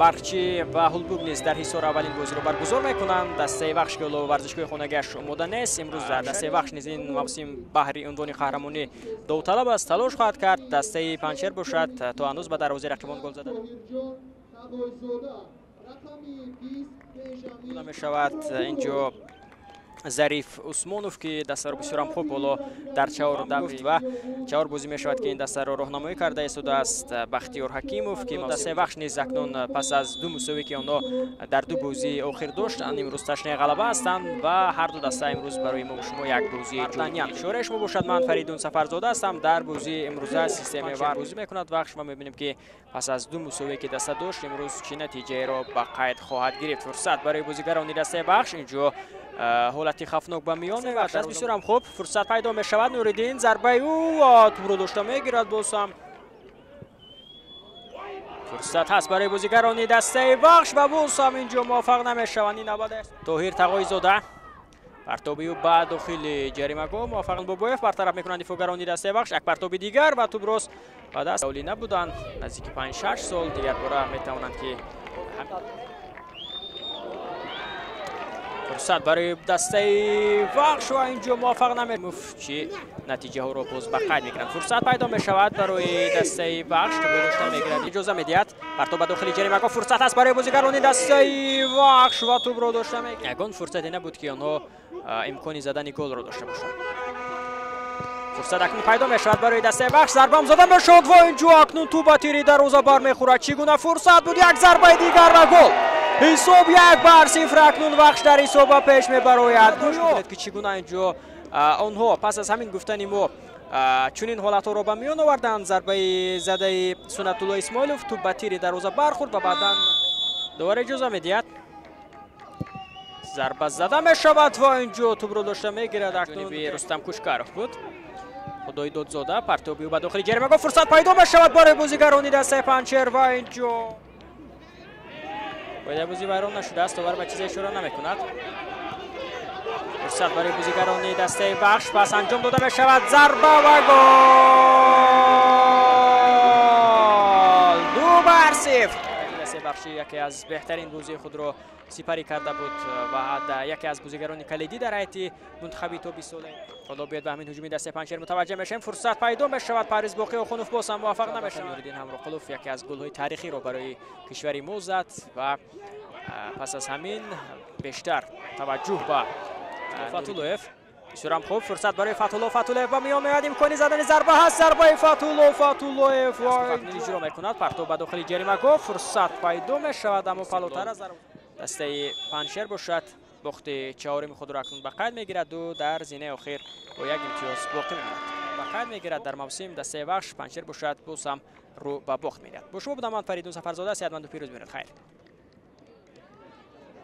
барқчи ва ҳулбуг низ дар ҳисор аввалин бозиро баргузор мекунанд. дастаи вахш ки оло варзишгоҳи хонагиаш омода нест. имрӯз дастаи вахш низ ин мавсим баҳри унвони қаҳрамонӣ довталаб аст. талош хоҳад кард дастаи панҷшер бошад то ҳанӯз ба дарвозаи рақибон гол зада мешавад. инҷо зариф усмонов ки дастаро бисёрам хуб боло дар чаҳор давид ва чаҳор бозӣ мешавад ки ин дастаро роҳнамоӣ карда истодааст бахтиёр ҳакимов ки дастаи вахш низ акнун пас аз ду мусовӣ ки онҳо дар ду бозии охир доштанд имрӯз ташнаи ғалаба ҳастанд ва ҳар ду даста имрӯз барои мо шумо як бозии ҷоян ишораи шумо бошад. ман фаридун сафарзода ҳастам. дар бозии имрӯза системаи вар бозӣ мекунад вахш ва мебинем ки пас аз ду мусовӣ ки даста дошт имрӯз чӣ натиҷаеро ба қайд хоҳад гирифт. фурсат барои бозигарони дастаи вахш. инҷо ҳолати хавфнок ба миён меварад. бисёрам хуб фурсат пайдо мешавад. нуриддин зарбаи тӯбро дошта мегирад. бозам фурсат ҳаст барои бозигарони дастаи вахш ва бозам инҷо муваффақ намешаванд. ин навбат тоҳир тағоизода партобиу ба дохили ҷаримагоҳ муваффақ бобоев бартараф мекунанд дифоъгарони дастаи вахш. як партоби дигар ва тӯброз ба даст оли набуданд. наздики 5-6 сол дигар бора метавонанд ки фурсат барои дастаи вахш ва инҷо муваффақ намефчи натиҷаҳоро боз ба қайд мекунанд. фурсат пайдо мешавад барои дастаи вахш тӯбро дошта мегирад. иҷоза медиҳад партоб ба дохили ҷаримагоҳ. фурсат ҳаст барои бозигарони дастаи вахш ва тӯбро дошта мегирад. ягон фурсате набуд ки онҳо имкони задани голро дошта бошанд. фурсат акнун пайдо мешавад барои дастаи вахш. зарбам зада мешавад ва инҷо акнун тӯб ба тири дарвоза бармехӯрад. чӣ гуна фурсат буд. як зарбаи дигар ва гол. ҳисоб 1-0 акнун вахш дар ҳисоба пеш мебарояд. ки чӣ гуна инҷо онҳо пас аз ҳамин гуфтани мо чунин ҳолатҳоро ба миён оварданд. зарбаи задаи Сунатулло Исмоилов тӯб ба тири дарвоза бархӯрд ва баъдан довара иҷоза медиҳад. зарба зада мешавад ва инҷо тӯбро дошта мегирад. акнун Рустам Кушкаров буд. худои додзода партоби ба дохили ҷаримагоҳ. фурсат пайдо мешавад барои бозигарони дастаи панҷшер ва инҷо бояд бозӣ вайрон нашудааст. товар ба чизе ишора намекунад. фурсат барои бозигарони дастаи вахш пас анҷом дода мешавад. зарба ва гол 2-0. дастаи вахши яке аз беҳтарин бозии худро сипарӣ карда буд ва яке аз бозигарони калидӣ дар ҳайати мунтахаби тоби соле. ҳоло биёд ба ҳамин ҳуҷуми дастаи панҷшер мутаваҷҷеҳ мешавем. фурсат пайдо мешавад. парвиз боқӣ охунов боз ҳам муваффақ намешавад. нуриддин ҳамроқулов яке аз голҳои тарихиро барои кишвари мо зад ва пас аз ҳамин бештар таваҷҷӯҳ ба Фатуллоев. бисёрам хуб фурсат барои Фатуллоев ба миён меояд. имкони задани зарба ҳаст. зарбаи Фатуллоев иҷро мекунад. партоб ба дохили ҷаримагоҳ. фурсат пайдо мешавад аммо палотар аз дастаи панҷшер бошад. бохти чаҳорими худро акнун ба қайд мегираду дар зинаи охир бо як имтиёз боқӣ мемонад. ба қайд мегирад дар мавсим дастаи вахш панҷшер бошад боз ҳам рӯ ба бохт медиҳад. бо шумо будам ман Фаридун Сафарзода. сеҳатманду пирӯз бинед. хайр.